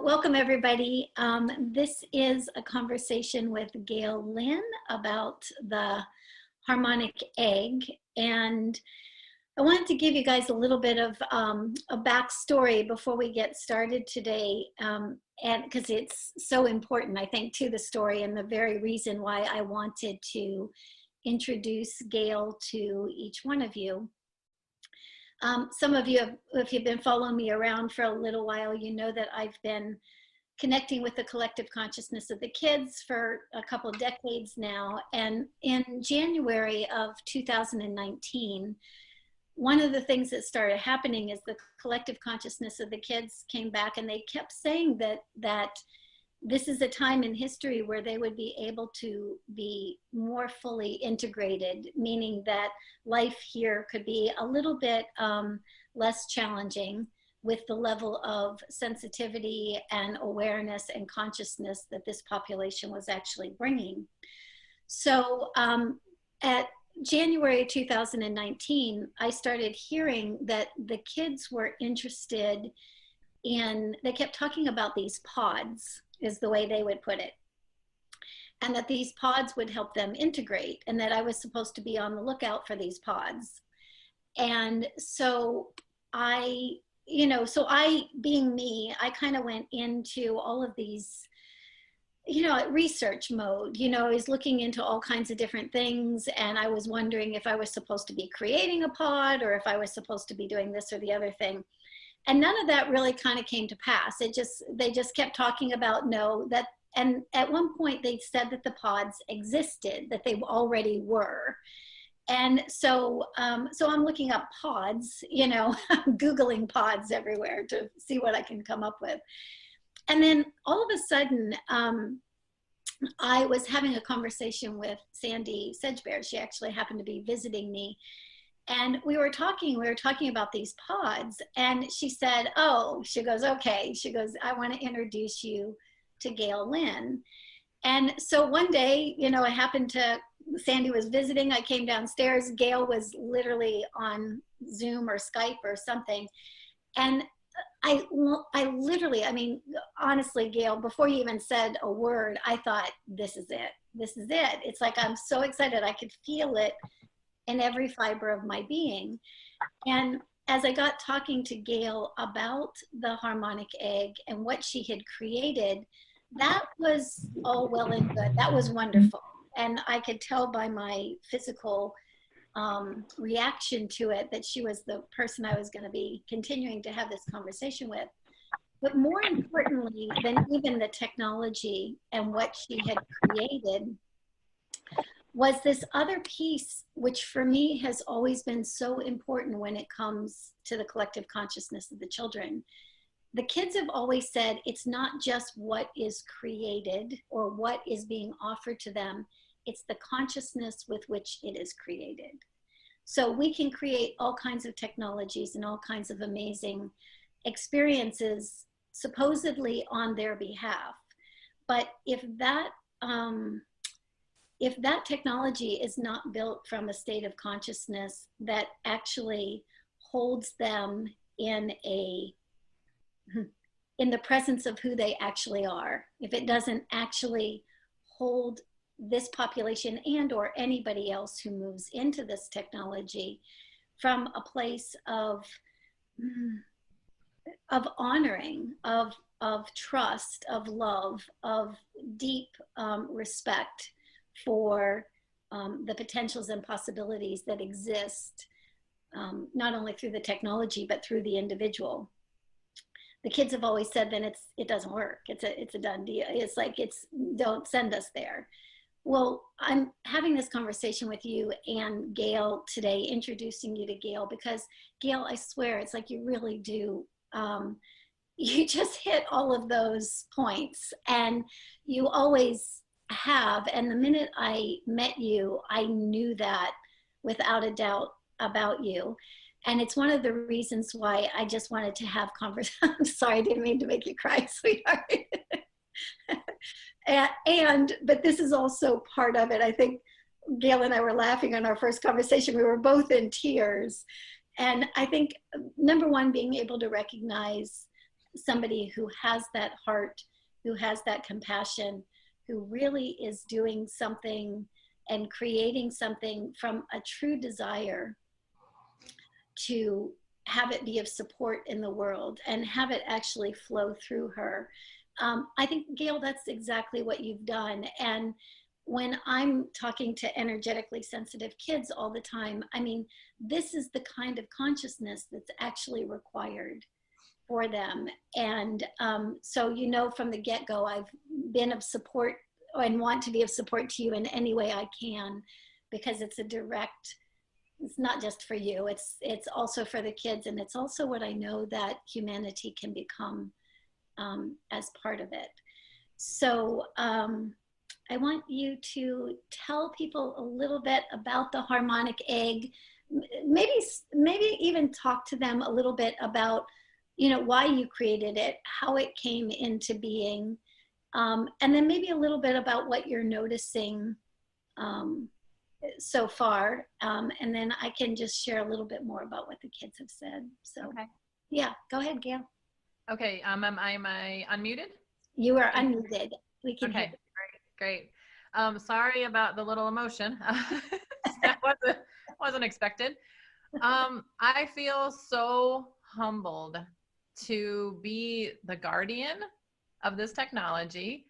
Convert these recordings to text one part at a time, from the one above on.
So welcome everybody. This is a conversation with Gail Lynn about the Harmonic Egg. And I wanted to give you guys a little bit of a backstory before we get started today. And because it's so important, I think, to the story and the very reason why I wanted to introduce Gail to each one of you. Some of you, if you've been following me around for a little while, you know that I've been connecting with the collective consciousness of the kids for a couple of decades now. And in January of 2019, one of the things that started happening is the collective consciousness of the kids came back, and they kept saying that this is a time in history where they would be able to be more fully integrated, meaning that life here could be a little bit less challenging with the level of sensitivity and awareness and consciousness that this population was actually bringing. So at January 2019, I started hearing that the kids were interested in, they kept talking about these pods, is the way they would put it. And that these pods would help them integrate, and that I was supposed to be on the lookout for these pods. And so I, being me, I kind of went into all of these, research mode. I was looking into all kinds of different things, and I was wondering if I was supposed to be creating a pod or if I was supposed to be doing this or the other thing. And none of that really kind of came to pass. They just kept talking about and at one point they said that the pods existed, that they already were. And so, so I'm looking up pods, Googling pods everywhere to see what I can come up with. And then all of a sudden, I was having a conversation with Sandy Sedgebear. She actually happened to be visiting me. And we were talking about these pods, and she said, she goes, okay. She goes, I want to introduce you to Gail Lynn. And so one day, Sandy was visiting, I came downstairs, Gail was literally on Zoom or Skype or something. And I literally, honestly, Gail, before you even said a word, I thought, this is it. This is it. It's like, I'm so excited. I could feel it in every fiber of my being. And as I got talking to Gail about the Harmonic Egg and what she had created, that was all well and good. That was wonderful. And I could tell by my physical reaction to it that she was the person I was going to be continuing to have this conversation with. But more importantly than even the technology and what she had created was this other piece, which for me has always been so important when it comes to the collective consciousness of the children. The kids have always said it's not just what is created or what is being offered to them, it's the consciousness with which it is created. So we can create all kinds of technologies and all kinds of amazing experiences supposedly on their behalf. But if that technology is not built from a state of consciousness that actually holds them in the presence of who they actually are, if it doesn't actually hold this population and or anybody else who moves into this technology from a place of honoring, of trust, of love, of deep respect for the potentials and possibilities that exist, not only through the technology, but through the individual. The kids have always said, then it doesn't work. It's a done deal. It's like, don't send us there. Well, I'm having this conversation with you and Gail today, introducing you to Gail, because Gail, I swear, it's like you really do, you just hit all of those points, and you always have. And the minute I met you, I knew that without a doubt about you. And it's one of the reasons why I just wanted to have conversation. I'm sorry, I didn't mean to make you cry, sweetheart. But this is also part of it. I think Gail and I were laughing on our first conversation. We were both in tears. And I think, number one, being able to recognize somebody who has that heart, who has that compassion, who really is doing something and creating something from a true desire to have it be of support in the world and have it actually flow through her. I think, Gail, that's exactly what you've done. And when I'm talking to energetically sensitive kids all the time, I mean, this is the kind of consciousness that's actually required for them. And so, you know, from the get-go, I've been of support and want to be of support to you in any way I can, because it's a direct, it's not just for you, it's also for the kids, and it's also what I know that humanity can become as part of it. So I want you to tell people a little bit about the Harmonic Egg, maybe even talk to them a little bit about, you know, why you created it, how it came into being, and then maybe a little bit about what you're noticing so far, and then I can just share a little bit more about what the kids have said. So, okay. Yeah, go ahead, Gail. Okay, am I unmuted? You are unmuted. We can hear you. Great. Sorry about the little emotion. That wasn't expected. I feel so humbled to be the guardian of this technology.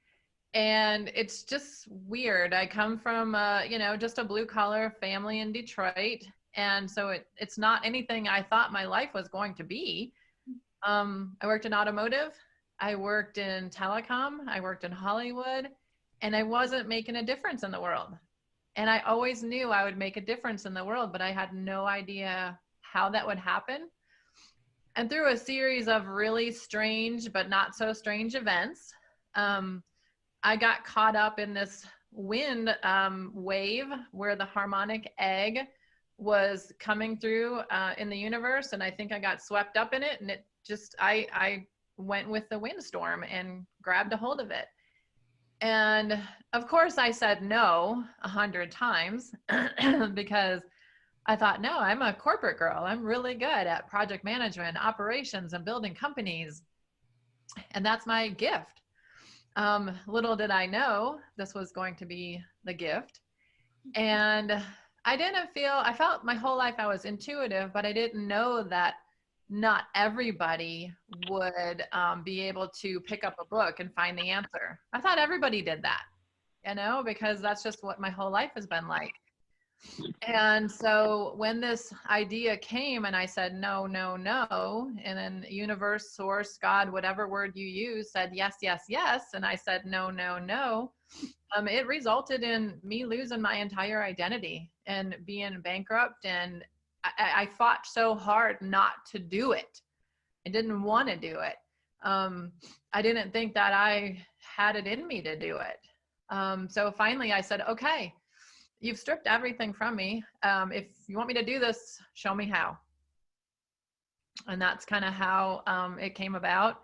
And it's just weird. I come from, you know, just a blue collar family in Detroit. And so it's not anything I thought my life was going to be. I worked in automotive. I worked in telecom. I worked in Hollywood, and I wasn't making a difference in the world. And I always knew I would make a difference in the world, but I had no idea how that would happen. And through a series of really strange, but not so strange events, I got caught up in this wind wave where the harmonic egg was coming through in the universe. And I think I got swept up in it, and it just, I went with the windstorm and grabbed a hold of it. And of course I said no 100 times because I thought, no, I'm a corporate girl. I'm really good at project management, operations, and building companies. And that's my gift. Little did I know this was going to be the gift. And I felt my whole life I was intuitive, but I didn't know that not everybody would be able to pick up a book and find the answer. I thought everybody did that, you know, because that's just what my whole life has been like. And so when this idea came and I said, no, no, no, and then universe, source, God, whatever word you use, said yes, yes, yes. And I said, no, no, no. It resulted in me losing my entire identity and being bankrupt. And I fought so hard not to do it. I didn't want to do it. I didn't think that I had it in me to do it. So finally I said, okay, you've stripped everything from me. If you want me to do this, show me how. And that's kind of how it came about.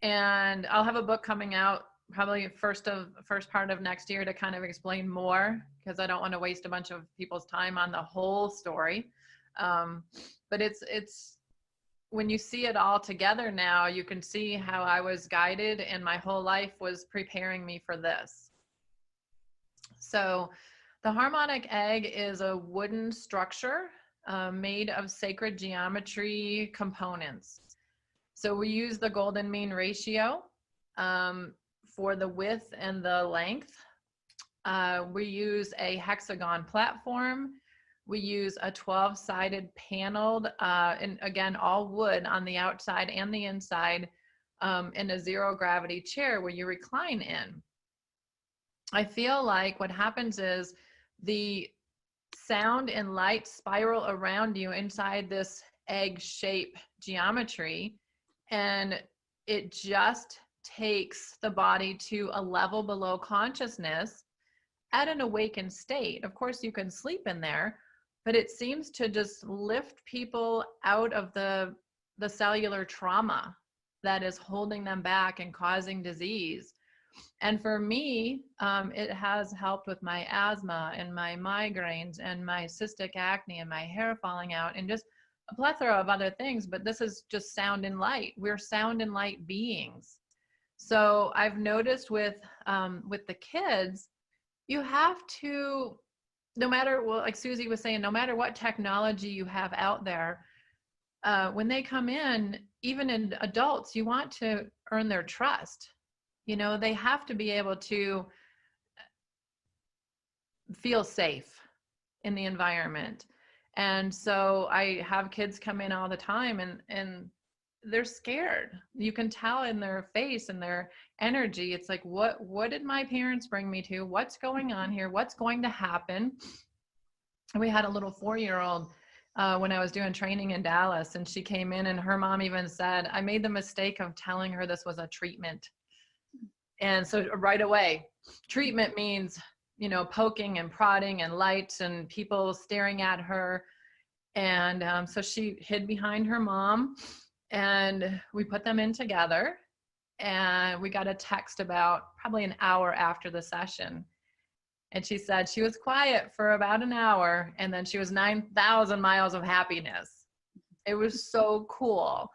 And I'll have a book coming out probably first part of next year to kind of explain more, because I don't want to waste a bunch of people's time on the whole story. But it's when you see it all together now, you can see how I was guided and my whole life was preparing me for this. So the harmonic egg is a wooden structure made of sacred geometry components. So we use the golden mean ratio for the width and the length. We use a hexagon platform. We use a 12-sided paneled, and again, all wood on the outside and the inside, in a zero gravity chair where you recline in. I feel like what happens is the sound and light spiral around you inside this egg shape geometry, and it just takes the body to a level below consciousness at an awakened state. Of course, you can sleep in there, but it seems to just lift people out of the cellular trauma that is holding them back and causing disease. And for me, it has helped with my asthma and my migraines and my cystic acne and my hair falling out and just a plethora of other things, but this is just sound and light. We're sound and light beings. So I've noticed with the kids, you have to, no matter, well, like Susie was saying, no matter what technology you have out there, when they come in, even in adults, you want to earn their trust. You know, they have to be able to feel safe in the environment. And so I have kids come in all the time and they're scared. You can tell in their face and their energy. It's like, what did my parents bring me to? What's going on here? What's going to happen? We had a little 4-year-old when I was doing training in Dallas, and she came in and her mom even said, I made the mistake of telling her this was a treatment. And so right away, treatment means, you know, poking and prodding and lights and people staring at her. And so she hid behind her mom, and we put them in together, and we got a text about probably an hour after the session. And she said she was quiet for about an hour, and then she was 9,000 miles of happiness. It was so cool.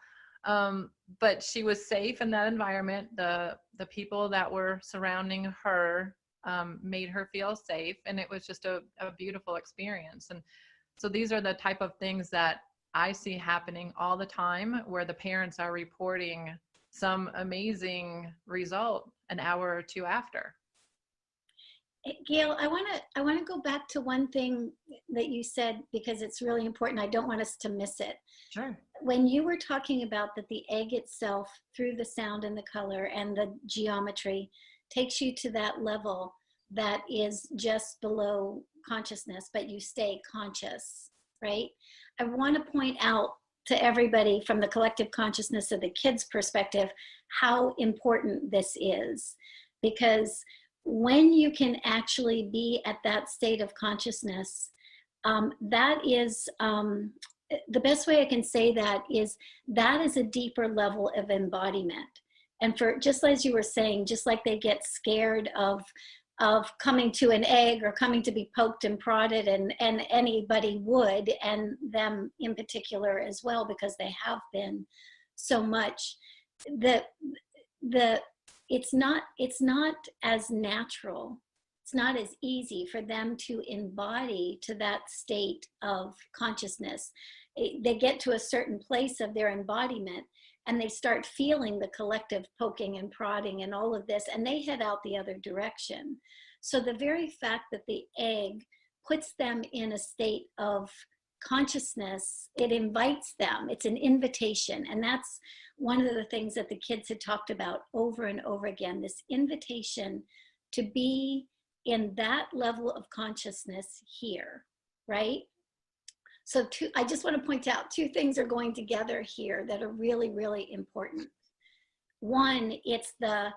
But she was safe in that environment. The people that were surrounding her made her feel safe, and it was just a beautiful experience. And so these are the type of things that I see happening all the time, where the parents are reporting some amazing result an hour or two after. Gail, I want to go back to one thing that you said, because it's really important. I don't want us to miss it. Sure. When you were talking about that the egg itself, through the sound and the color and the geometry, takes you to that level that is just below consciousness, but you stay conscious, right? I want to point out to everybody from the collective consciousness of the kids' perspective how important this is, because when you can actually be at that state of consciousness, that is, the best way I can say that is a deeper level of embodiment. And for, just as you were saying, just like they get scared of coming to an egg or coming to be poked and prodded, and anybody would, and them in particular as well, because they have been so much, it's not as natural, it's not as easy for them to embody to that state of consciousness. They get to a certain place of their embodiment and they start feeling the collective poking and prodding and all of this, and they head out the other direction. So the very fact that the egg puts them in a state of consciousness, it invites them, it's an invitation. And that's one of the things that the kids had talked about over and over again, this invitation to be in that level of consciousness here, right? So I just want to point out 2 things are going together here that are really, really important. One, it's the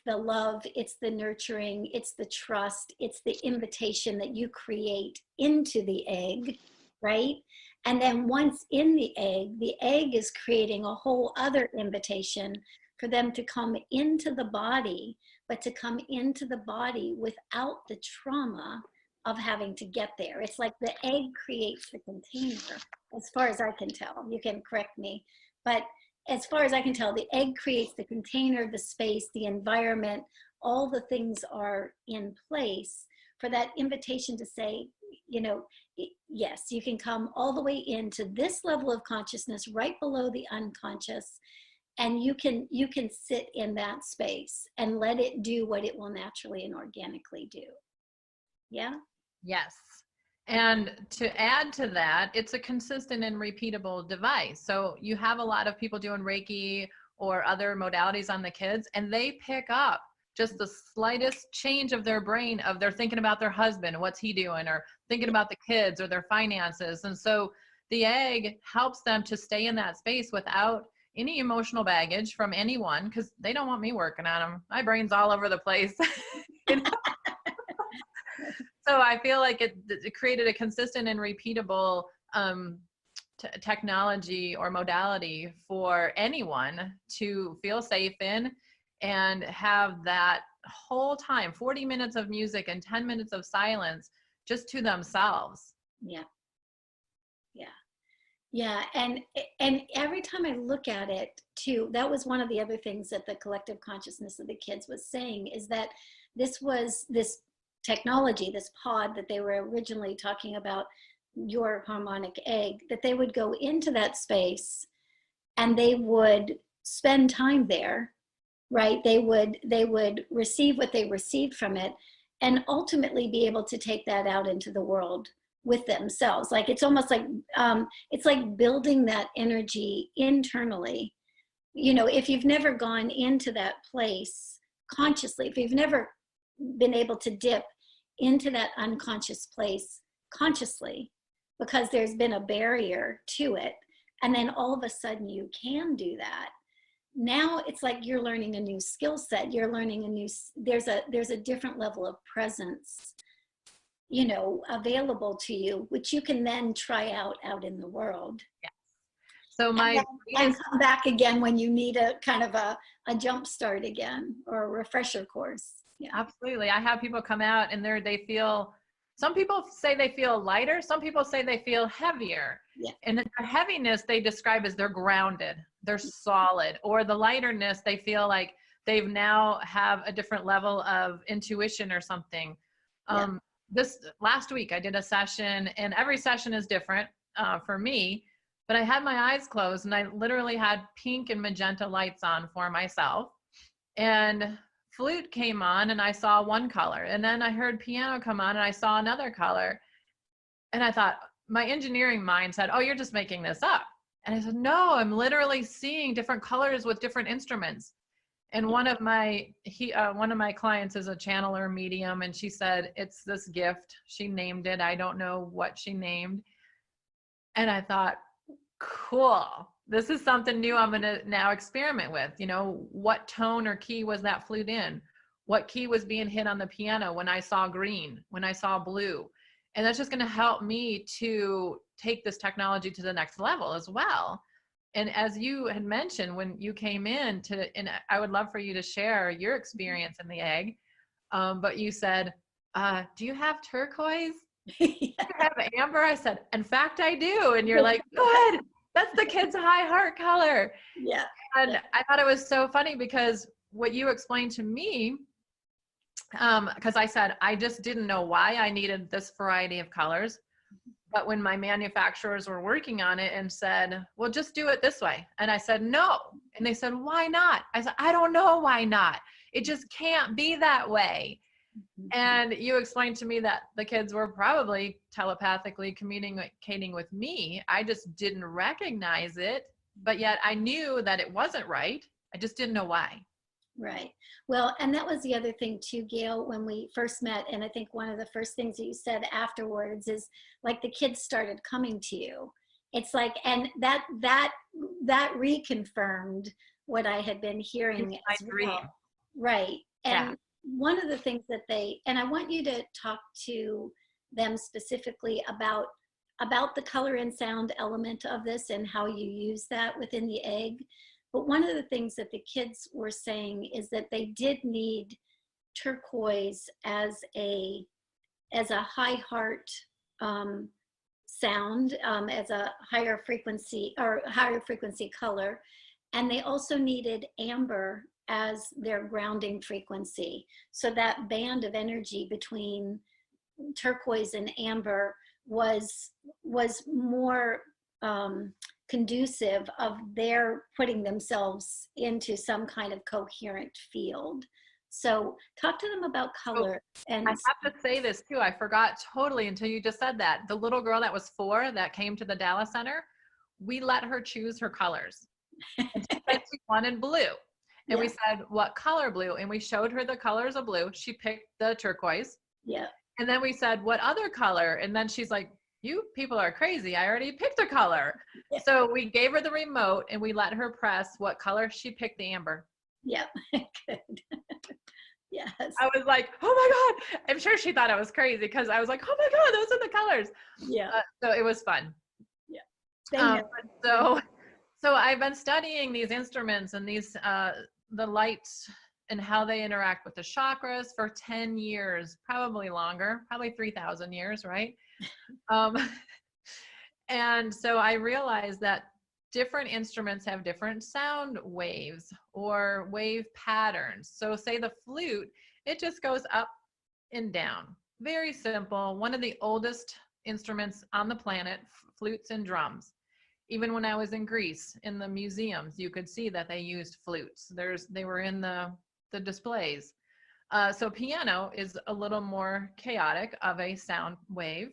love, it's the nurturing, it's the trust, it's the invitation that you create into the egg, right? And then once in the egg is creating a whole other invitation for them to come into the body, but to come into the body without the trauma of having to get there. It's like the egg creates the container, as far as I can tell. You can correct me, but as far as I can tell, the egg creates the container, the space, the environment, all the things are in place for that invitation to say, you know, yes, you can come all the way into this level of consciousness right below the unconscious, and you can sit in that space and let it do what it will naturally and organically do. Yeah? Yes. And to add to that, it's a consistent and repeatable device. So you have a lot of people doing Reiki or other modalities on the kids, and they pick up just the slightest change of their brain, of they're thinking about their husband, what's he doing, or thinking about the kids or their finances. And so the egg helps them to stay in that space without any emotional baggage from anyone, because they don't want me working on them. My brain's all over the place. You know? So I feel like it created a consistent and repeatable technology or modality for anyone to feel safe in, and have that whole time, 40 minutes of music and 10 minutes of silence just to themselves. Yeah. Yeah. Yeah, and every time I look at it too, that was one of the other things that the collective consciousness of the kids was saying, is that this technology, this pod that they were originally talking about, your harmonic egg, that they would go into that space and they would spend time there, right? They would receive what they received from it and ultimately be able to take that out into the world with themselves. Like it's almost like it's like building that energy internally. You know, if you've never gone into that place consciously, if you've never been able to dip into that unconscious place consciously, because there's been a barrier to it, and then all of a sudden you can do that. Now it's like you're learning a new skill set. You're learning a new, there's a different level of presence, you know, available to you, which you can then try out in the world. Yes. So and come back again when you need a kind of a jump start again, or a refresher course. Yeah. Absolutely. I have people come out and they feel, some people say they feel lighter. Some people say they feel heavier. Yeah. And the heaviness they describe as they're grounded, they're solid, or the lighterness, they feel like they've now have a different level of intuition or something. Yeah. This last week I did a session, and every session is different for me, but I had my eyes closed and I literally had pink and magenta lights on for myself. And flute came on and I saw one color, and then I heard piano come on and I saw another color. And I thought, my engineering mind said, oh, you're just making this up. And I said, no, I'm literally seeing different colors with different instruments. And one of my clients is a channeler medium, and she said, it's this gift. She named it. I don't know what she named. And I thought, cool. This is something new I'm going to now experiment with. You know, what tone or key was that flute in? What key was being hit on the piano when I saw green, when I saw blue? And that's just going to help me to take this technology to the next level as well. And as you had mentioned, when you came in and I would love for you to share your experience in the egg. But you said, do you have turquoise? Yeah. Do you have amber? I said, in fact, I do. And you're like, good. That's the kid's high heart color. Yeah. And yeah. I thought it was so funny because what you explained to me, because I said, I just didn't know why I needed this variety of colors. But when my manufacturers were working on it and said, well, just do it this way. And I said, no. And they said, why not? I said, I don't know why not. It just can't be that way. And you explained to me that the kids were probably telepathically communicating with me. I just didn't recognize it, but yet I knew that it wasn't right. I just didn't know why. Right. Well, and that was the other thing too, Gail, when we first met. And I think one of the first things that you said afterwards is like the kids started coming to you. It's like, and that reconfirmed what I had been hearing as well. Right. And one of the things that and I want you to talk to them specifically about the color and sound element of this and how you use that within the egg. But one of the things that the kids were saying is that they did need turquoise as a high heart sound, as a higher frequency color. And they also needed amber as their grounding frequency. So that band of energy between turquoise and amber was more conducive of their putting themselves into some kind of coherent field. So talk to them about color. And I have to say this too, I forgot totally until you just said that. The little girl that was 4 that came to the Dallas Center, we let her choose her colors. And she said she wanted blue. And we said, what color blue? And we showed her the colors of blue. She picked the turquoise. Yeah. And then we said, what other color? And then she's like, you people are crazy. I already picked a color. Yeah. So we gave her the remote and we let her press what color. She picked the amber. Yeah. Good. Yes. I was like, oh my God. I'm sure she thought I was crazy because I was like, oh my God, those are the colors. Yeah. So it was fun. Yeah. So I've been studying these instruments and these, the lights and how they interact with the chakras for 10 years, probably longer, probably 3,000 years, right? And so I realized that different instruments have different sound waves or wave patterns. So say the flute, it just goes up and down. Very simple. One of the oldest instruments on the planet, flutes and drums. Even when I was in Greece, in the museums, you could see that they used flutes. They were in the displays. So piano is a little more chaotic of a sound wave.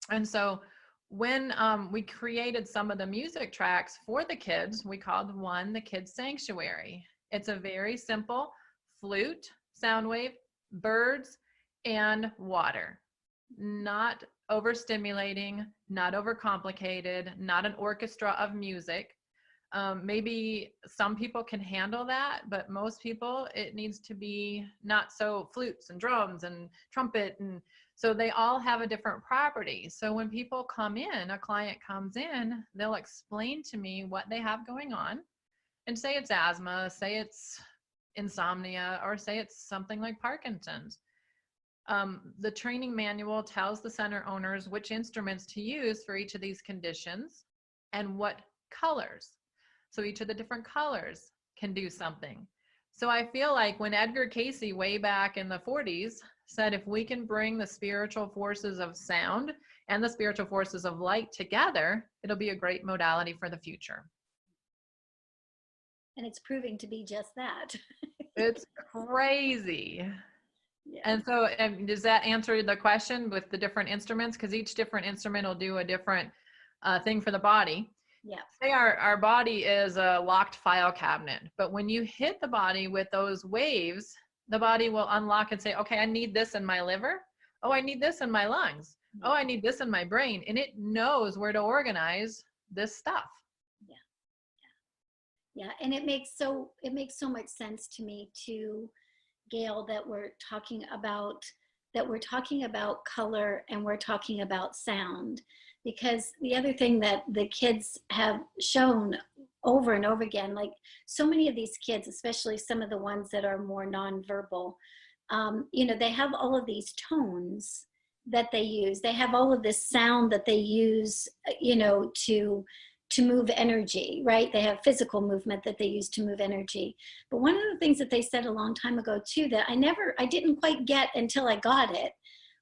And so when we created some of the music tracks for the kids, we called one the Kids Sanctuary. It's a very simple flute, sound wave, birds, and water. Not overstimulating, not overcomplicated, not an orchestra of music. Maybe some people can handle that, but most people, it needs to be not so flutes and drums and trumpet. And so they all have a different property. So when people come in, a client comes in, they'll explain to me what they have going on and say it's asthma, say it's insomnia, or say it's something like Parkinson's. The training manual tells the center owners which instruments to use for each of these conditions and what colors. So each of the different colors can do something. So I feel like when Edgar Cayce way back in the 40s said, if we can bring the spiritual forces of sound and the spiritual forces of light together, it'll be a great modality for the future. And it's proving to be just that. It's crazy. Yeah. And so does that answer the question with the different instruments? Because each different instrument will do a different thing for the body. Yeah. Say our body is a locked file cabinet, but when you hit the body with those waves, the body will unlock and say, okay, I need this in my liver. Oh, I need this in my lungs. Oh, I need this in my brain. And it knows where to organize this stuff. Yeah. Yeah. And it makes so much sense to me too, Gail, that we're talking about color and we're talking about sound, because the other thing that the kids have shown over and over again, like so many of these kids, especially some of the ones that are more nonverbal, they have all of these tones that they use. They have all of this sound that they use, to move energy, right? They have physical movement that they use to move energy. But one of the things that they said a long time ago too, that I didn't quite get until I got it,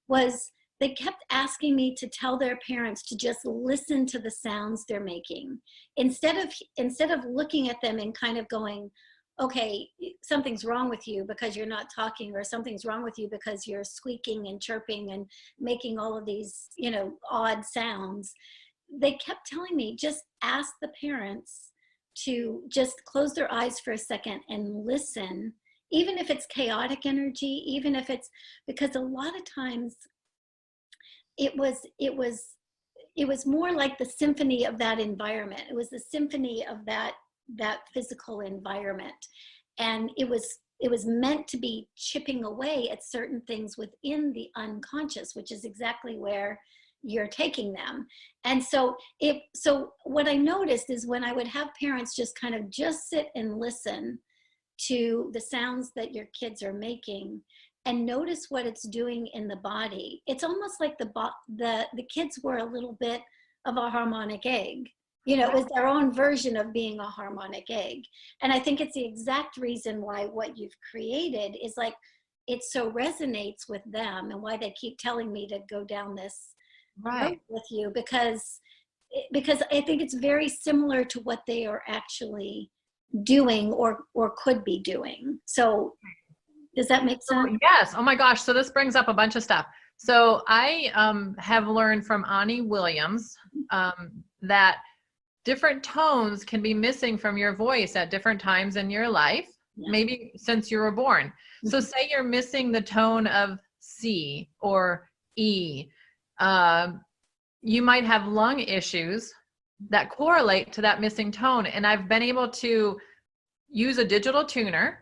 was they kept asking me to tell their parents to just listen to the sounds they're making. Instead of looking at them and kind of going, okay, something's wrong with you because you're not talking, or something's wrong with you because you're squeaking and chirping and making all of these, odd sounds. They kept telling me, just ask the parents to just close their eyes for a second and listen, even if it's chaotic energy, even if it's, because a lot of times it was more like the symphony of that environment. It was the symphony of that physical environment. And it was meant to be chipping away at certain things within the unconscious, which is exactly where you're taking them. And so what I noticed is when I would have parents just kind of just sit and listen to the sounds that your kids are making and notice what it's doing in the body, it's almost like the kids were a little bit of a harmonic egg. It was their own version of being a harmonic egg. And I think it's the exact reason why what you've created is like, it so resonates with them, and why they keep telling me to go down this road with you, because I think it's very similar to what they are actually doing or could be doing. So does that make sense? Yes. Oh my gosh. So this brings up a bunch of stuff. So I have learned from Ani Williams that different tones can be missing from your voice at different times in your life, maybe since you were born. So say you're missing the tone of C or E. You might have lung issues that correlate to that missing tone. And I've been able to use a digital tuner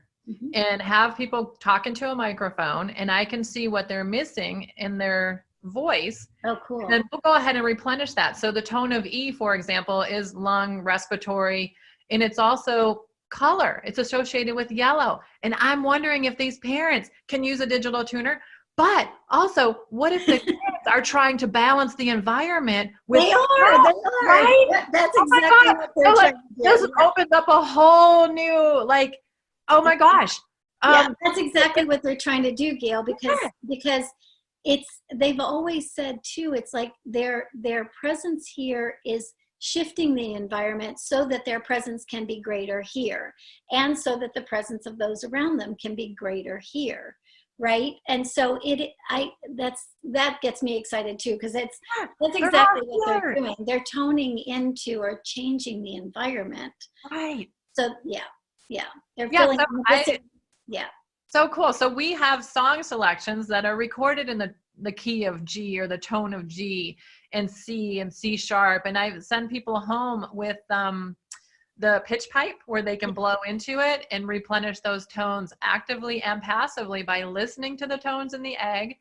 and have people talk into a microphone, and I can see what they're missing in their voice. Oh, cool. And then we'll go ahead and replenish that. So the tone of E, for example, is lung, respiratory, and it's also color. It's associated with yellow. And I'm wondering if these parents can use a digital tuner. But also, what if the kids are trying to balance the environment with they are. right? That's Oh my exactly God. what they're trying to do. This opens up a whole new, like, oh my gosh. Yeah, that's exactly what they're trying to do, Gail, because they've always said too, it's like their presence here is shifting the environment so that their presence can be greater here, and so that the presence of those around them can be greater here, right? And so that gets me excited too, because that's exactly what they're doing. They're toning into or changing the environment. Right. So yeah, they're filling. Yeah. So cool. So we have song selections that are recorded in the key of G or the tone of G and C sharp. And I send people home with the pitch pipe where they can blow into it and replenish those tones actively and passively by listening to the tones in the egg.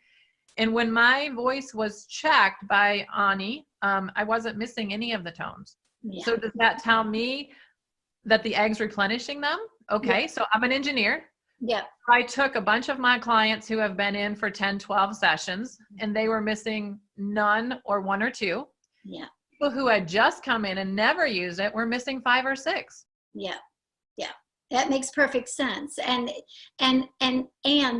And when my voice was checked by Ani, I wasn't missing any of the tones. Yeah. So does that tell me that the egg's replenishing them? Okay. Yeah. So I'm an engineer. Yeah. I took a bunch of my clients who have been in for 10, 12 sessions, and they were missing none or one or two. Yeah. People who had just come in and never used it were missing 5 or 6. Yeah. Yeah. That makes perfect sense. And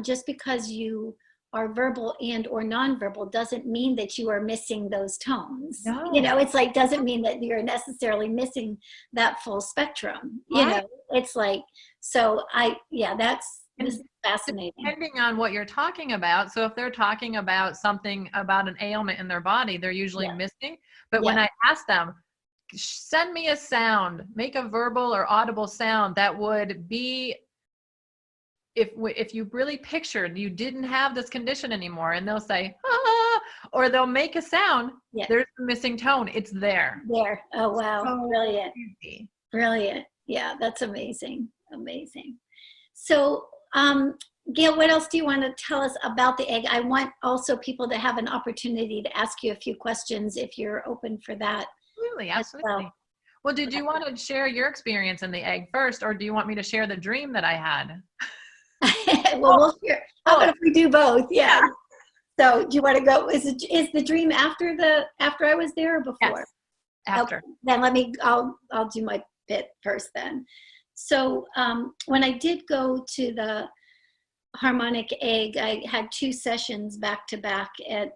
just because you are verbal and or nonverbal doesn't mean that you are missing those tones. No. You know, it's like, doesn't mean that you're necessarily missing that full spectrum. Right. You know, it's like, so this is fascinating. Depending on what you're talking about. So if they're talking about something about an ailment in their body, they're usually missing. But when I ask them, send me a sound, make a verbal or audible sound that would be, if you really pictured you didn't have this condition anymore, and they'll say, ah, or they'll make a sound, there's a missing tone. It's there. There. Oh, wow. So brilliant. Easy. Brilliant. Yeah, that's amazing. Amazing. So, Gail, what else do you want to tell us about the egg? I want also people to have an opportunity to ask you a few questions if you're open for that. Absolutely. Well, did you want to share your experience in the egg first, or do you want me to share the dream that I had? Well, we'll share. How about if we do both? Yeah. So do you want to go? Is the dream after I was there or before? Yes, after. Okay. Then I'll do my bit first then. So when I did go to the Harmonic Egg, I had 2 sessions back to back at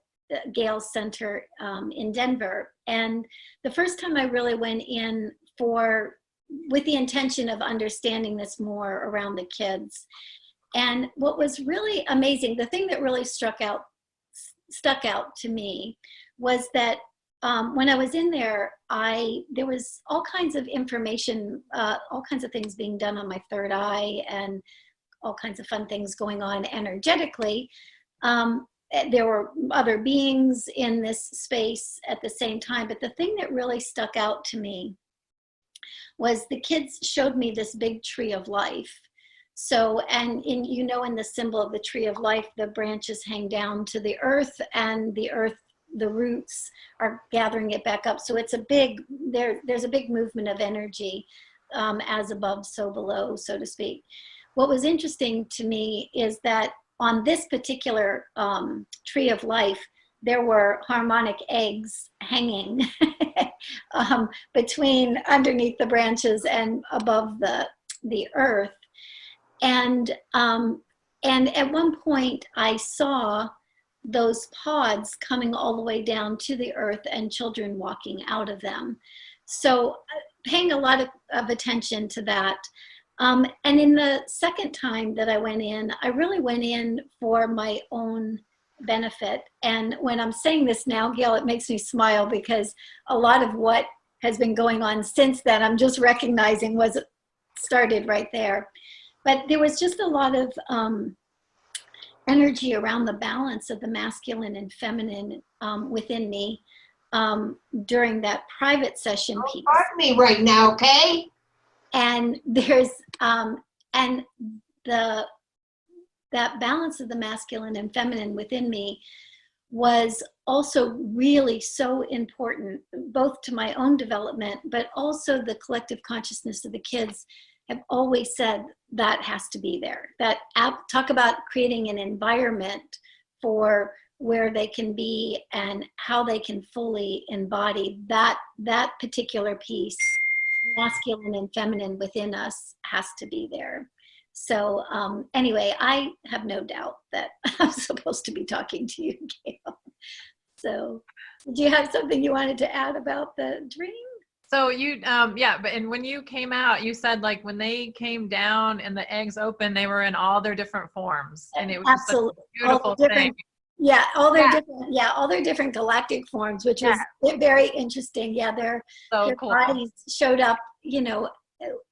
Gail's Center in Denver. And the first time I really went in with the intention of understanding this more around the kids. And what was really amazing, the thing that really stuck out to me was that when I was in there, there was all kinds of information, all kinds of things being done on my third eye, and all kinds of fun things going on energetically. There were other beings in this space at the same time, but the thing that really stuck out to me was the kids showed me this big tree of life. So, and in the symbol of the tree of life, the branches hang down to the earth, and the earth, the roots are gathering it back up. So it's there's a big movement of energy, as above, so below, so to speak. What was interesting to me is that on this particular tree of life, there were harmonic eggs hanging underneath the branches and above the earth. And at one point I saw those pods coming all the way down to the earth and children walking out of them. So paying a lot of attention to that. And in the second time that I went in, I really went in for my own benefit. And when I'm saying this now, Gail, it makes me smile, because a lot of what has been going on since then, I'm just recognizing started right there. But there was just a lot of energy around the balance of the masculine and feminine within me during that private session piece. Pardon me right now, okay? And there's that balance of the masculine and feminine within me was also really so important, both to my own development, but also the collective consciousness of the kids have always said that has to be there. Talk about creating an environment for where they can be and how they can fully embody that particular piece, masculine and feminine within us, has to be there. So anyway, I have no doubt that I'm supposed to be talking to you, Gail. So do you have something you wanted to add about the dream? So you, yeah, but and when you came out, you said like when they came down and the eggs opened, they were in all their different forms, and it was Absolutely just a beautiful thing. Yeah, all their different galactic forms, which was very interesting. Yeah, their Cool. bodies showed up, you know,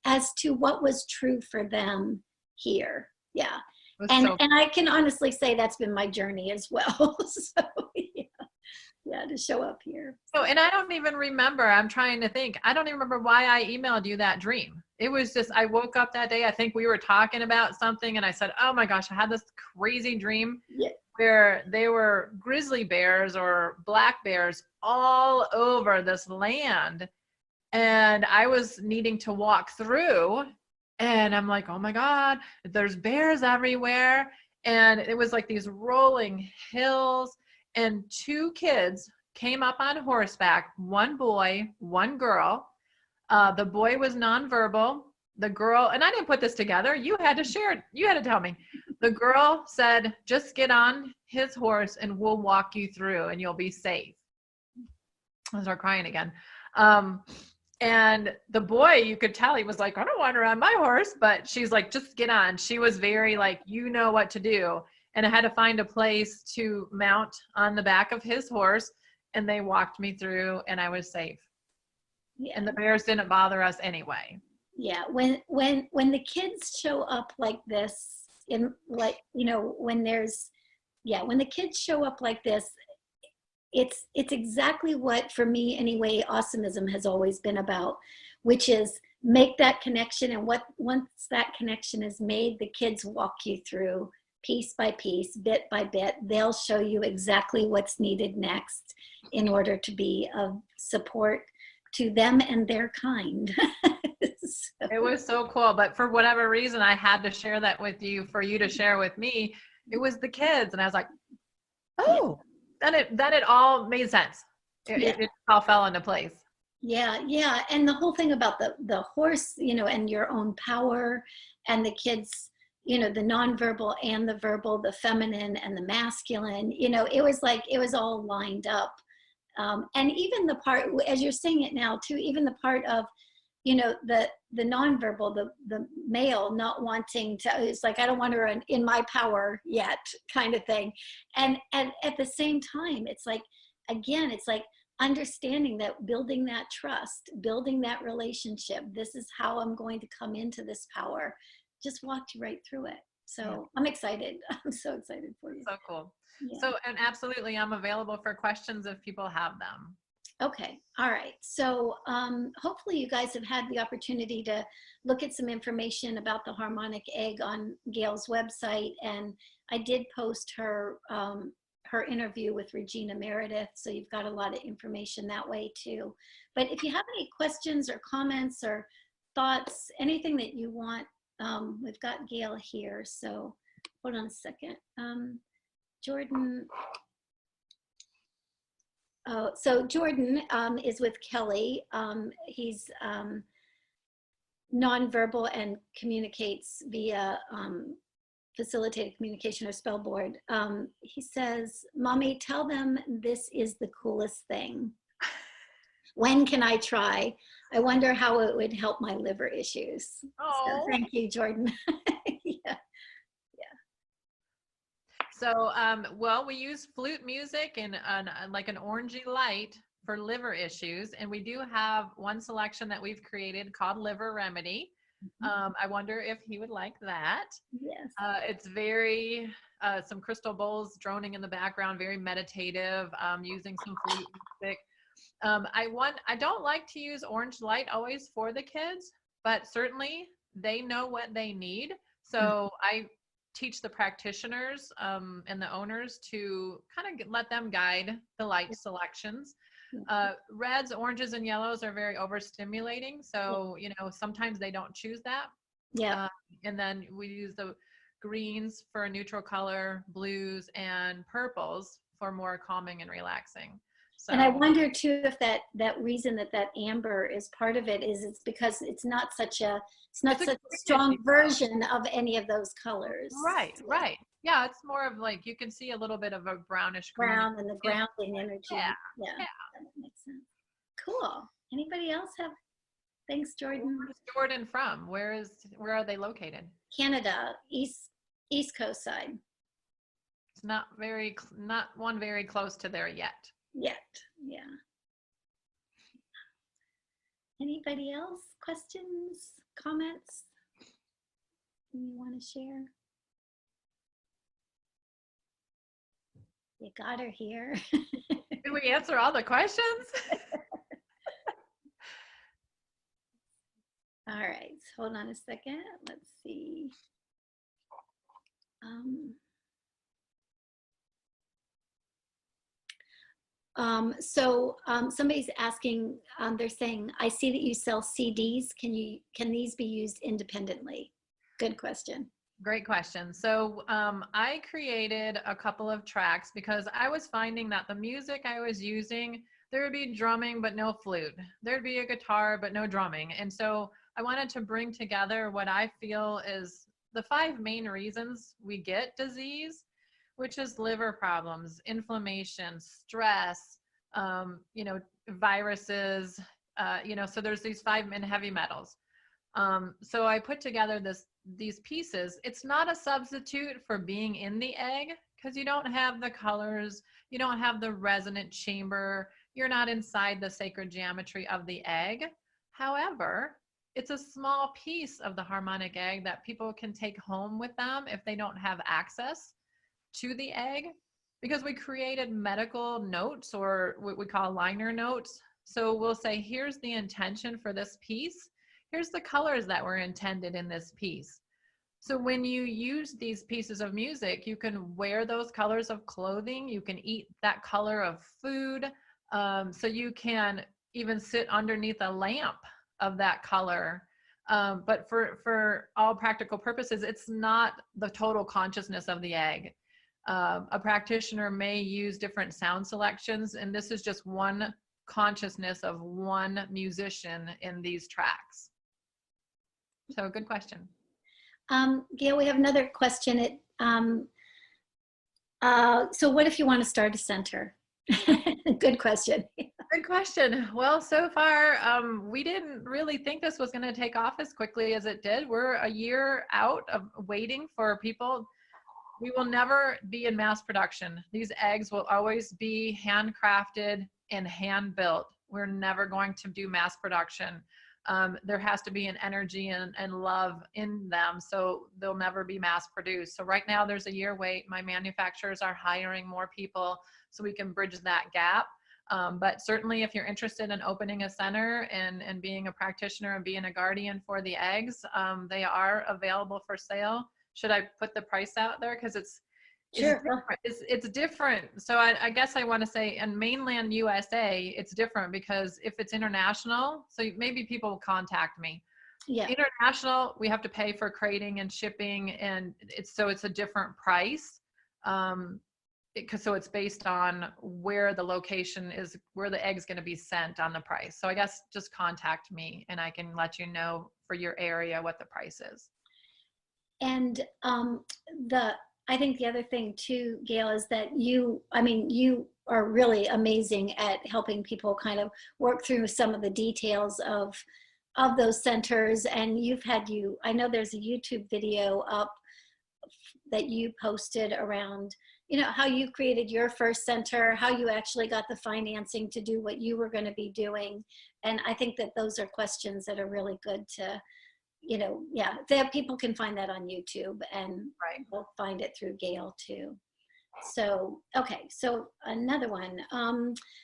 as to what was true for them here. Yeah, and I can honestly say that's been my journey as well. So yeah, to show up here. So, and I don't even remember, I'm trying to think, I don't even remember why I emailed you that dream. It was just, I woke up that day, I think we were talking about something, and I said, oh my gosh, I had this crazy dream where they were grizzly bears or black bears all over this land. And I was needing to walk through, and I'm like, oh my God, there's bears everywhere. And it was like these rolling hills. And two kids came up on horseback, one boy, one girl. The boy was nonverbal. The girl, and I didn't put this together. You had to share it. You had to tell me. The girl said, just get on his horse and we'll walk you through and you'll be safe. I start crying again. And the boy, you could tell he was like, I don't want her on my horse, but she's like, just get on. She was very like, you know what to do. And I had to find a place to mount on the back of his horse, and they walked me through and I was safe. Yeah. And the bears didn't bother us anyway. Yeah, when the kids show up like this, in like, you know, when the kids show up like this, it's exactly what, for me anyway, Awesomism has always been about, which is make that connection. And once that connection is made, the kids walk you through piece by piece, bit by bit. They'll show you exactly what's needed next in order to be of support to them and their kind. So. It was so cool, but for whatever reason, I had to share that with you for you to share with me. It was the kids, and I was like, oh, then it all made sense. It all fell into place. Yeah, and the whole thing about the horse, you know, and your own power, and the kids, you know, the nonverbal and the verbal, the feminine and the masculine, you know, it was like, it was all lined up. And even the part, as you're saying it now too, even the part of, you know, the nonverbal, the male not wanting to, it's like, I don't want her in my power yet kind of thing. And at the same time, it's like, again, it's like understanding that, building that trust, building that relationship. This is how I'm going to come into this power. Just walked you right through it. So I'm excited. I'm so excited for you. So cool. Yeah. So, and absolutely, I'm available for questions if people have them. Okay. All right. So hopefully you guys have had the opportunity to look at some information about the Harmonic Egg on Gail's website. And I did post her interview with Regina Meredith. So you've got a lot of information that way too. But if you have any questions or comments or thoughts, anything that you want, we've got Gail here. So hold on a second. Jordan. So Jordan is with Kelly. He's nonverbal and communicates via facilitated communication or spellboard. He says, Mommy, tell them this is the coolest thing. When can I try? I wonder how it would help my liver issues. So thank you, Jordan. Yeah. So, well, we use flute music and like an orangey light for liver issues. And we do have one selection that we've created called Liver Remedy. I wonder if he would like that. Yes. It's very, some crystal bowls droning in the background, very meditative, using some flute music. I don't like to use orange light always for the kids, but certainly they know what they need. So I teach the practitioners and the owners to kind of let them guide the light selections. Reds, oranges, and yellows are very overstimulating. So, you know, sometimes they don't choose that. Yeah. And then we use the greens for a neutral color, blues, and purples for more calming and relaxing. So, and I wonder too if that reason that amber is part of it is it's because it's not such a strong version of any of those colors. Right, right. Yeah, it's more of like, you can see a little bit of a brownish green. Brown and the grounding energy. Yeah. That makes sense. Cool. Anybody else have things, Jordan? Where's Jordan from? Where are they located? Canada, East Coast side. It's not one very close to there yet. Yeah. Anybody else? Questions, comments you want to share? You got her here. Did we answer all the questions? All right, hold on a second. Let's see. Somebody's asking, they're saying, I see that you sell CDs. Can these be used independently? Good question. Great question. So I created a couple of tracks because I was finding that the music I was using, there would be drumming but no flute. There'd be a guitar but no drumming. And so I wanted to bring together what I feel is the 5 main reasons we get disease, which is liver problems, inflammation, stress, viruses, so there's these 5 main heavy metals. So I put together these pieces. It's not a substitute for being in the egg because you don't have the colors, you don't have the resonant chamber, you're not inside the sacred geometry of the egg. However, it's a small piece of the harmonic egg that people can take home with them if they don't have access to the egg, because we created medical notes, or what we call liner notes. So we'll say, here's the intention for this piece. Here's the colors that were intended in this piece. So when you use these pieces of music, you can wear those colors of clothing. You can eat that color of food. So you can even sit underneath a lamp of that color. But for all practical purposes, it's not the total consciousness of the egg. A practitioner may use different sound selections, and this is just one consciousness of one musician in these tracks. So good question. Gail, we have another question. So what if you want to start a center? Good question. Good question. Well, so far, we didn't really think this was going to take off as quickly as it did. We're a year out of waiting for people. We will never be in mass production. These eggs will always be handcrafted and hand built. We're never going to do mass production. There has to be an energy and love in them, so they'll never be mass produced. So right now there's a year wait. My manufacturers are hiring more people so we can bridge that gap. But certainly if you're interested in opening a center and being a practitioner and being a guardian for the eggs, they are available for sale. Should I put the price out there? Because it's different. So I guess I want to say in mainland USA, it's different because if it's international, so maybe people will contact me. Yeah. International, we have to pay for crating and shipping, and it's a different price. So it's based on where the location is, where the egg's going to be sent on the price. So I guess just contact me and I can let you know for your area what the price is. And I think the other thing too, Gail, is that you are really amazing at helping people kind of work through some of the details of those centers. And I know there's a YouTube video up that you posted around, how you created your first center, how you actually got the financing to do what you were going to be doing. And I think that those are questions that are really good to, that people can find that on YouTube, and they'll find it through Gail too. So, okay, so another one.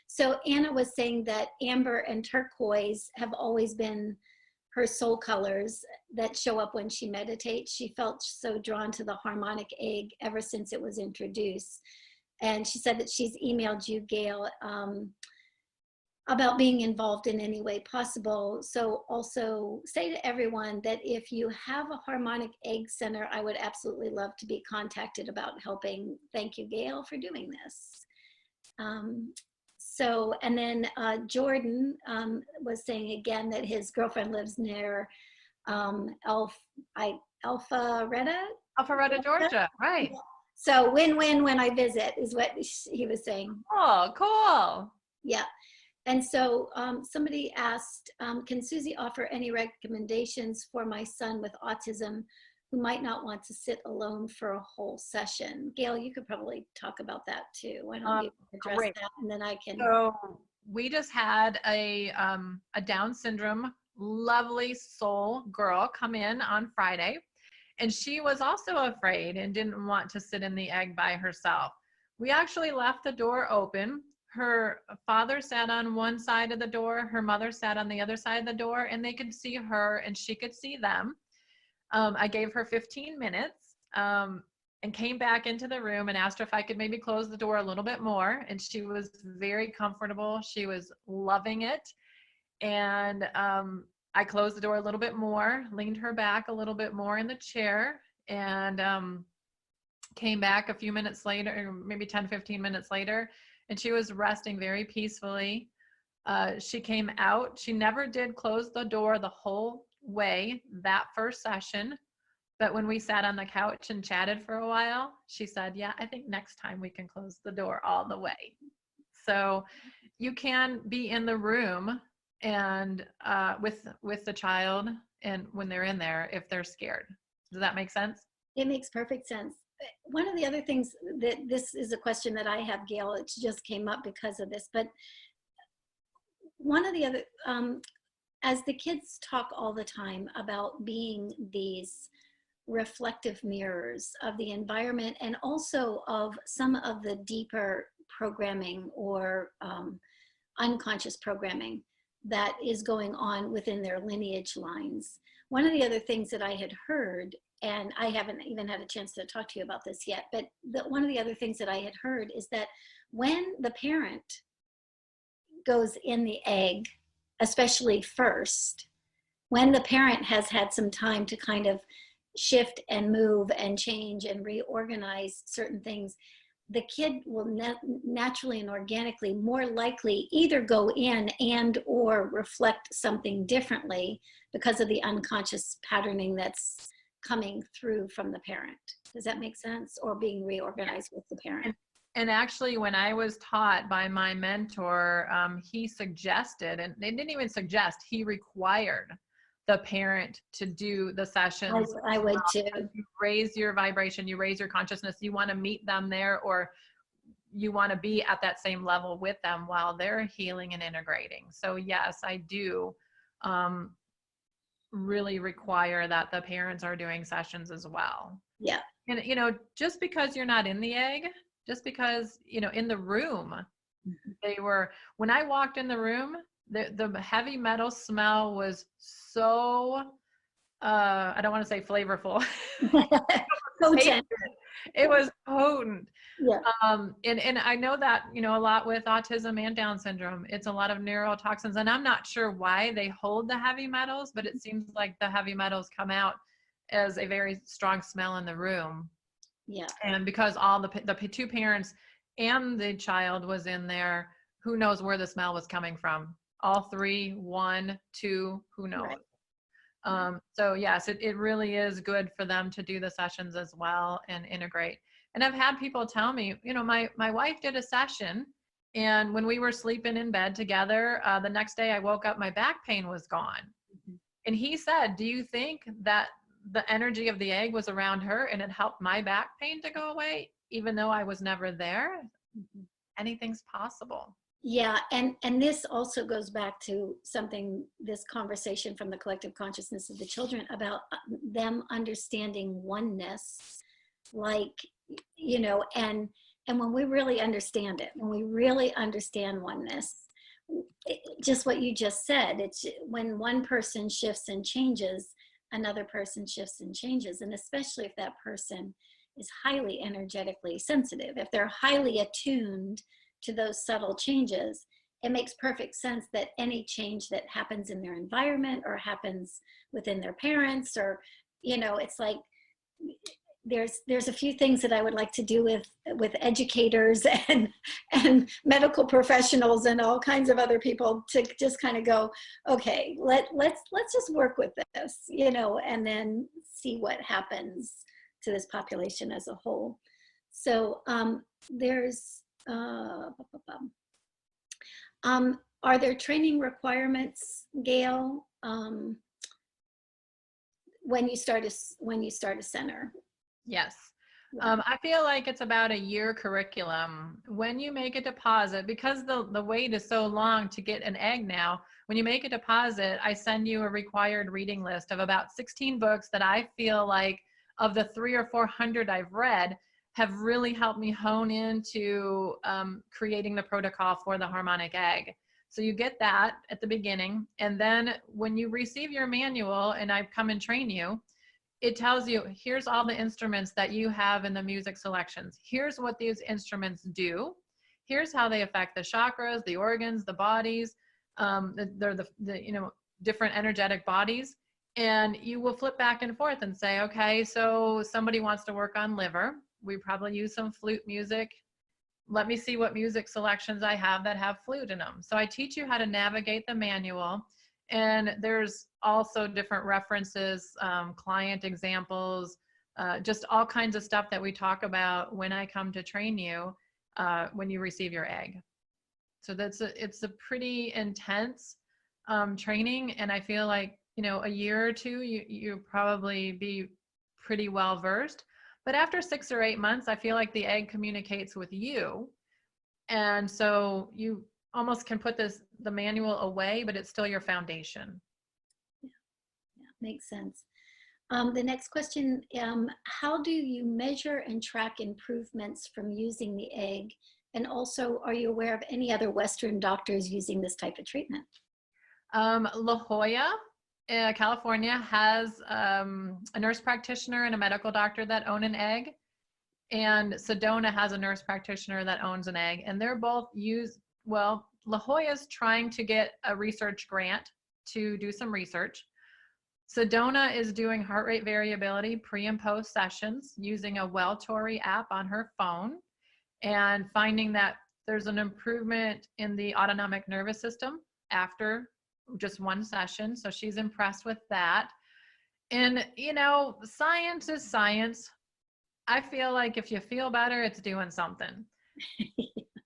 So Anna was saying that amber and turquoise have always been her soul colors that show up when she meditates. She felt so drawn to the harmonic egg ever since it was introduced. And she said that she's emailed you, Gail, about being involved in any way possible. So also say to everyone that if you have a harmonic egg center, I would absolutely love to be contacted about helping. Thank you, Gail, for doing this. So, and then Jordan was saying again that his girlfriend lives near Alpharetta, Georgia, right. So win-win when I visit is what he was saying. Oh, cool. Yeah. And so somebody asked, can Susie offer any recommendations for my son with autism who might not want to sit alone for a whole session? Gail, you could probably talk about that too. Why don't you address great. that, and then I can. So we just had a Down syndrome, lovely soul girl come in on Friday, and she was also afraid and didn't want to sit in the egg by herself. We actually left the door open. Her father sat on one side of the door, her mother sat on the other side of the door, and they could see her and she could see them. I gave her 15 minutes and came back into the room and asked her if I could maybe close the door a little bit more. And she was very comfortable. She was loving it. And I closed the door a little bit more, leaned her back a little bit more in the chair, and came back a few minutes later, maybe 10, 15 minutes later, and she was resting very peacefully. She came out. She never did close the door the whole way that first session, but when we sat on the couch and chatted for a while, she said, yeah, I think next time we can close the door all the way. So you can be in the room and with the child, and when they're in there, if they're scared. Does that make sense? It makes perfect sense. One of the other things that, this is a question that I have, Gail, it just came up because of this, but one of the other, as the kids talk all the time about being these reflective mirrors of the environment and also of some of the deeper programming or unconscious programming that is going on within their lineage lines. One of the other things that I had heard, and I haven't even had a chance to talk to you about this yet, but one of the other things that I had heard is that when the parent goes in the egg, especially first, when the parent has had some time to kind of shift and move and change and reorganize certain things, the kid will naturally and organically more likely either go in and or reflect something differently because of the unconscious patterning that's coming through from the parent. Does that make sense? Or being reorganized with the parent. And actually, when I was taught by my mentor, he suggested, and they didn't even suggest, he required the parent to do the sessions. I would too. You raise your vibration, you raise your consciousness, you want to meet them there, or you want to be at that same level with them while they're healing and integrating. So yes, I do really require that the parents are doing sessions as well. Yeah. And, just because you're not in the egg, just because, in the room, they were, when I walked in the room, the heavy metal smell was so, I don't want to say flavorful. Potent. It was potent. Yeah. And I know that, a lot with autism and Down syndrome, it's a lot of neurotoxins, and I'm not sure why they hold the heavy metals, but it seems like the heavy metals come out as a very strong smell in the room. Yeah. And because all the two parents and the child was in there, who knows where the smell was coming from? All three, one, two, who knows? Right. So yes, it really is good for them to do the sessions as well and integrate. And I've had people tell me, my wife did a session, and when we were sleeping in bed together, the next day I woke up, my back pain was gone. Mm-hmm. And he said, do you think that the energy of the egg was around her and it helped my back pain to go away, even though I was never there? Mm-hmm. Anything's possible. Yeah, and this also goes back to something, this conversation from the collective consciousness of the children about them understanding oneness, like, and when we really understand it, when we really understand oneness, just what you just said, it's when one person shifts and changes, another person shifts and changes, and especially if that person is highly energetically sensitive, if they're highly attuned to those subtle changes, it makes perfect sense that any change that happens in their environment or happens within their parents, or, it's like there's a few things that I would like to do with educators and medical professionals and all kinds of other people to just kind of go, okay, let's just work with this, you know, and then see what happens to this population as a whole. So there's are there training requirements, Gail, when you start a center? Yes. Yeah. I feel like it's about a year curriculum. When you make a deposit, because the wait is so long to get an egg now, when you make a deposit, I send you a required reading list of about 16 books that I feel like of the 300 or 400 I've read have really helped me hone into creating the protocol for the harmonic egg. So you get that at the beginning. And then when you receive your manual and I come and train you, it tells you, here's all the instruments that you have in the music selections. Here's what these instruments do. Here's how they affect the chakras, the organs, the bodies. They're the you know, different energetic bodies. And you will flip back and forth and say, okay, so somebody wants to work on liver. We probably use some flute music. Let me see what music selections I have that have flute in them. So I teach you how to navigate the manual. And there's also different references, client examples, just all kinds of stuff that we talk about when I come to train you when you receive your egg. So it's a pretty intense training. And I feel like, you know, a year or two, you probably be pretty well versed. But after 6 or 8 months, I feel like the egg communicates with you. And so you almost can put the manual away, but it's still your foundation. Yeah, makes sense. The next question, how do you measure and track improvements from using the egg? And also, are you aware of any other Western doctors using this type of treatment? La Jolla, California has a nurse practitioner and a medical doctor that own an egg. And Sedona has a nurse practitioner that owns an egg. And they're both well, La Jolla's trying to get a research grant to do some research. Sedona is doing heart rate variability pre and post sessions using a Welltory app on her phone and finding that there's an improvement in the autonomic nervous system after just one session. So she's impressed with that. And, you know, science is science. I feel like if you feel better, it's doing something.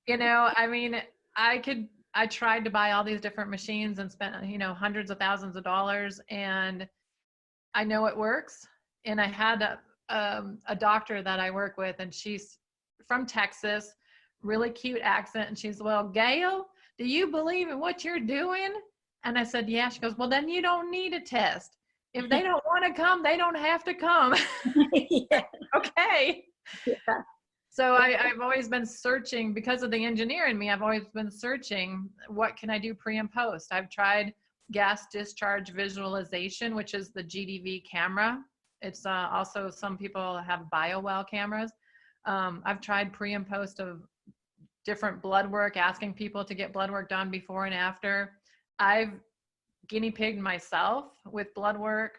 You know, I mean, I tried to buy all these different machines and spent, you know, hundreds of thousands of dollars, and I know it works. And I had a doctor that I work with, and she's from Texas, really cute accent. And she's, well, Gail, do you believe in what you're doing? And I said, yeah. She goes, well, then you don't need a test. If they don't want to come, they don't have to come. Yeah. Okay. Yeah. So I've always been searching, because of the engineer in me, I've always been searching, what can I do pre and post? I've tried gas discharge visualization, which is the GDV camera. It's also, some people have BioWell cameras. I've tried pre and post of different blood work, asking people to get blood work done before and after. I've guinea pigged myself with blood work,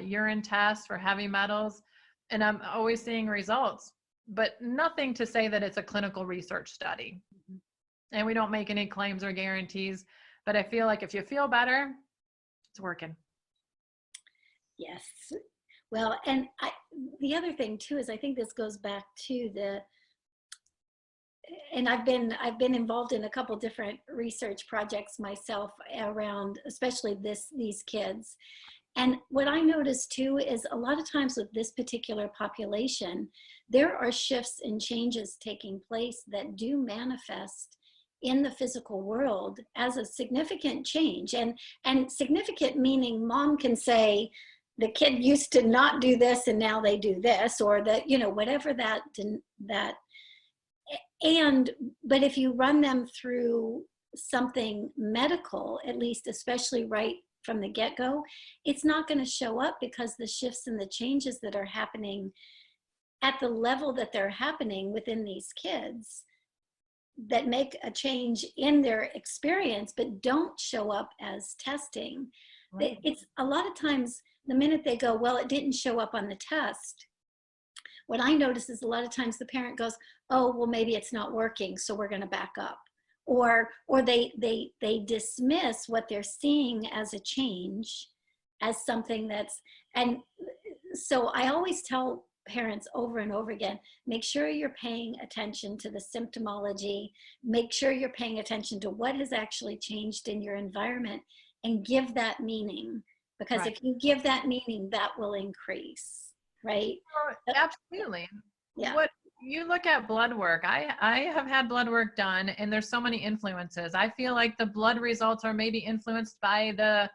urine tests for heavy metals, and I'm always seeing results, but nothing to say that it's a clinical research study. And we don't make any claims or guarantees, but I feel like if you feel better, it's working. Yes. Well, and the other thing too is, I think this goes back to and I've been involved in a couple different research projects myself around, especially these kids. And what I noticed too is, a lot of times with this particular population, there are shifts and changes taking place that do manifest in the physical world as a significant change. And significant meaning, mom can say, the kid used to not do this and now they do this, or that, you know, whatever that. But if you run them through something medical, at least, especially right from the get-go, it's not going to show up, because the shifts and the changes that are happening at the level that they're happening within these kids, that make a change in their experience, but don't show up as testing. Right. It's a lot of times, the minute they go, well, it didn't show up on the test, what I notice is a lot of times the parent goes, oh, well, maybe it's not working, so we're going to back up. Or they dismiss what they're seeing as a change as something that's, and so I always tell parents over and over again, make sure you're paying attention to the symptomology, make sure you're paying attention to what has actually changed in your environment, and give that meaning. Because Right. if you give that meaning, that will increase, right? Absolutely. Yeah. What you look at blood work, I have had blood work done, and there's so many influences. I feel like the blood results are maybe influenced by the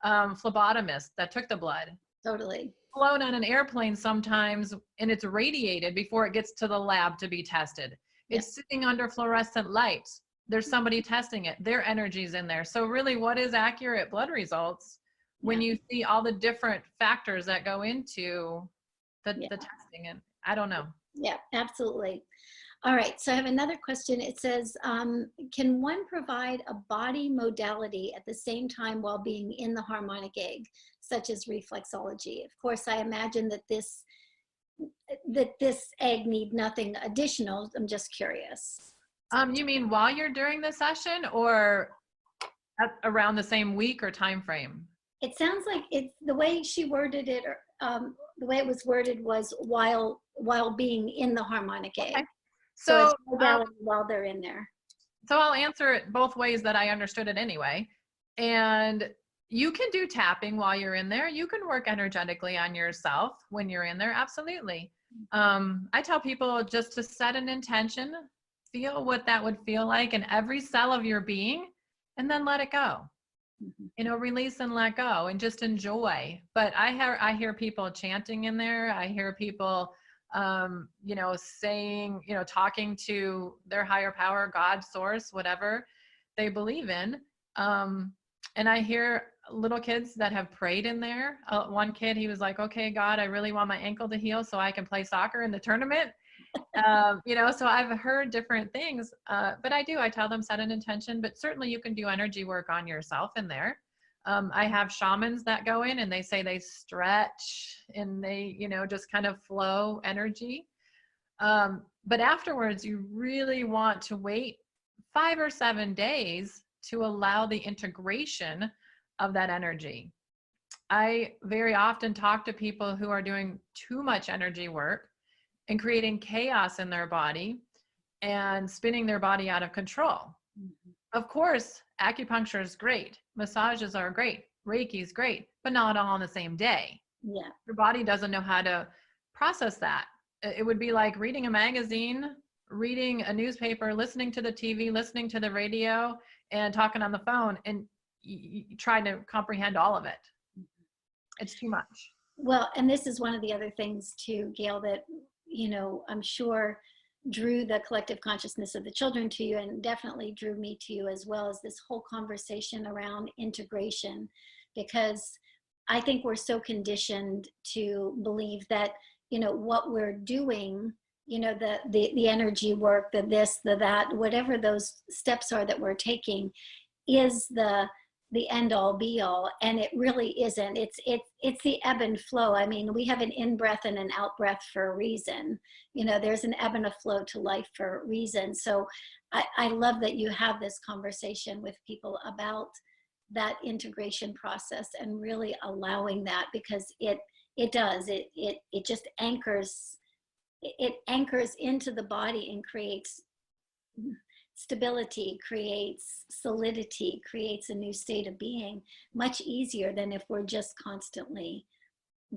phlebotomist that took the blood. Totally. Flown on an airplane sometimes, and it's radiated before it gets to the lab to be tested. It's sitting under fluorescent lights. There's somebody testing it. Their energy's in there. So really, what is accurate blood results when you see all the different factors that go into the testing? And I don't know. Yeah, absolutely. All right, so I have another question. It says, can one provide a body modality at the same time while being in the harmonic egg, such as reflexology? Of course, I imagine that this egg need nothing additional. I'm just curious. You mean while you're during the session, or around the same week or time frame? It sounds like it's the way she worded it, or the way it was worded was while being in the harmonic egg. Okay. So it's modality while they're in there. So I'll answer it both ways that I understood it anyway. And you can do tapping while you're in there. You can work energetically on yourself when you're in there. Absolutely. I tell people just to set an intention, feel what that would feel like in every cell of your being, and then let it go. You know, release and let go and just enjoy. But I hear people chanting in there. I hear people you know, saying, you know, talking to their higher power, God, source, whatever they believe in. And I hear little kids that have prayed in there. One kid, he was like, okay, God, I really want my ankle to heal so I can play soccer in the tournament. You know, so I've heard different things, but I tell them set an intention, but certainly you can do energy work on yourself in there. I have shamans that go in and they say they stretch and they, you know, just kind of flow energy. But afterwards, you really want to wait 5 or 7 days to allow the integration of that energy. I very often talk to people who are doing too much energy work and creating chaos in their body and spinning their body out of control. Of course, acupuncture is great. Massages are great. Reiki is great, but not all on the same day. Yeah. Your body doesn't know how to process that. It would be like reading a magazine, reading a newspaper, listening to the TV, listening to the radio, and talking on the phone, and trying to comprehend all of it. It's too much. Well, and this is one of the other things too, Gail, that, you know, I'm sure drew the collective consciousness of the children to you, and definitely drew me to you as well, as this whole conversation around integration, because I think we're so conditioned to believe that, you know, what we're doing, you know, the energy work, the this, the that, whatever those steps are that we're taking, is the end all be all, and it really isn't. It's the ebb and flow. I mean, we have an in breath and an out breath for a reason. You know, there's an ebb and a flow to life for a reason. So I love that you have this conversation with people about that integration process and really allowing that, because it just anchors into the body and creates stability, creates solidity, creates a new state of being much easier than if we're just constantly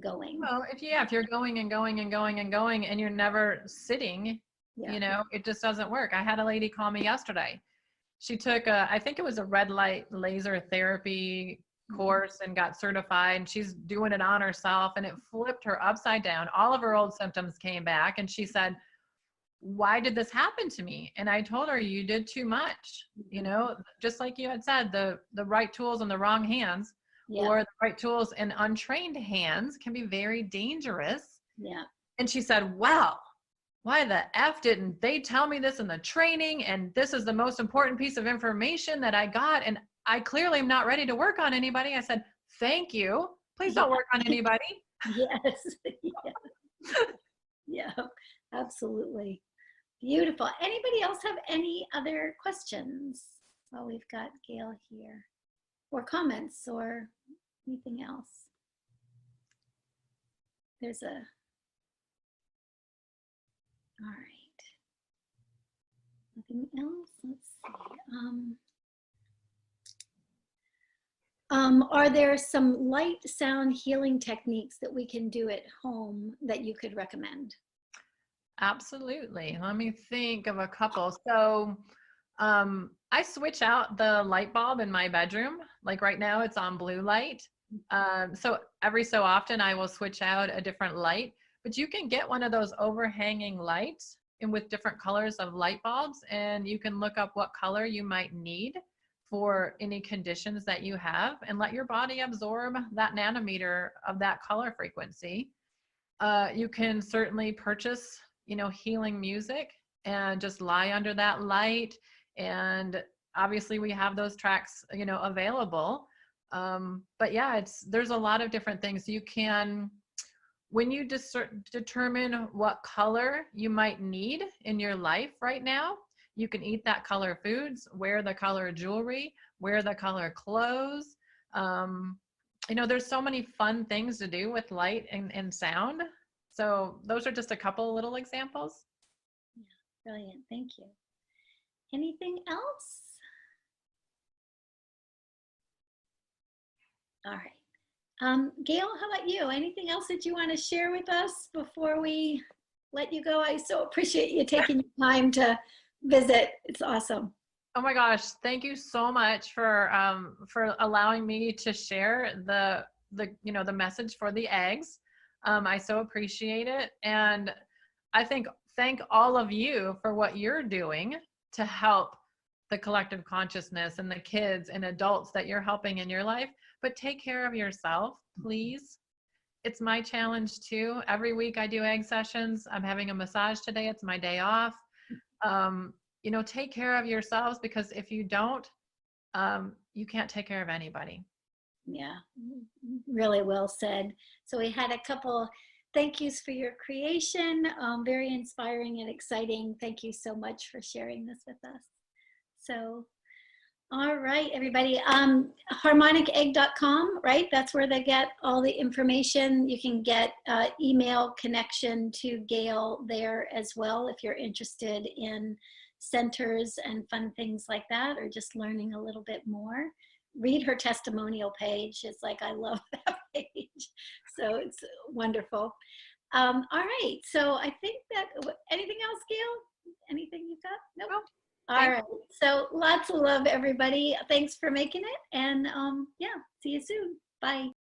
going. Well, if you're going and going and going and going and you're never sitting, you know, it just doesn't work. I had a lady call me yesterday. She took I think it was a red light laser therapy course and got certified, and she's doing it on herself, and it flipped her upside down. All of her old symptoms came back, and she said, why did this happen to me? And I told her, you did too much. You know, just like you had said, the right tools in the wrong hands, or the right tools in untrained hands can be very dangerous. Yeah. And she said, well, why the F didn't they tell me this in the training? And this is the most important piece of information that I got. And I clearly am not ready to work on anybody. I said, thank you. Please don't work on anybody. Yes. Yeah, absolutely. Beautiful. Anybody else have any other questions? Well, we've got Gail here, or comments or anything else. There's a, all right. Nothing else? Let's see. Are there some light sound healing techniques that we can do at home that you could recommend? Absolutely. Let me think of a couple. So I switch out the light bulb in my bedroom. Like right now it's on blue light. So every so often I will switch out a different light, but you can get one of those overhanging lights and with different colors of light bulbs, and you can look up what color you might need for any conditions that you have and let your body absorb that nanometer of that color frequency. You can certainly purchase, healing music and just lie under that light. And obviously we have those tracks, available. But yeah, there's a lot of different things you can, when you determine what color you might need in your life right now, you can eat that color foods, wear the color jewelry, wear the color clothes. There's so many fun things to do with light and sound. So those are just a couple little examples. Yeah, brilliant. Thank you. Anything else? All right. Gail, how about you? Anything else that you want to share with us before we let you go? I so appreciate you taking your time to visit. It's awesome. Oh my gosh, thank you so much for allowing me to share the message for the eggs. I so appreciate it, and I thank all of you for what you're doing to help the collective consciousness and the kids and adults that you're helping in your life. But take care of yourself, please. It's my challenge too. Every week I do egg sessions. I'm having a massage today. It's my day off. Take care of yourselves, because if you don't, you can't take care of anybody. Yeah, really well said. So we had a couple thank yous for your creation. Very inspiring and exciting. Thank you so much for sharing this with us. So, all right, everybody. Harmonicegg.com, right? That's where they get all the information. You can get email connection to Gail there as well if you're interested in centers and fun things like that, or just learning a little bit more. Read her testimonial page. It's like, I love that page. So it's wonderful. All right. So I think that, anything else, Gail? Anything you've got? Nope. No. All right. So lots of love, everybody. Thanks for making it. And yeah, see you soon. Bye.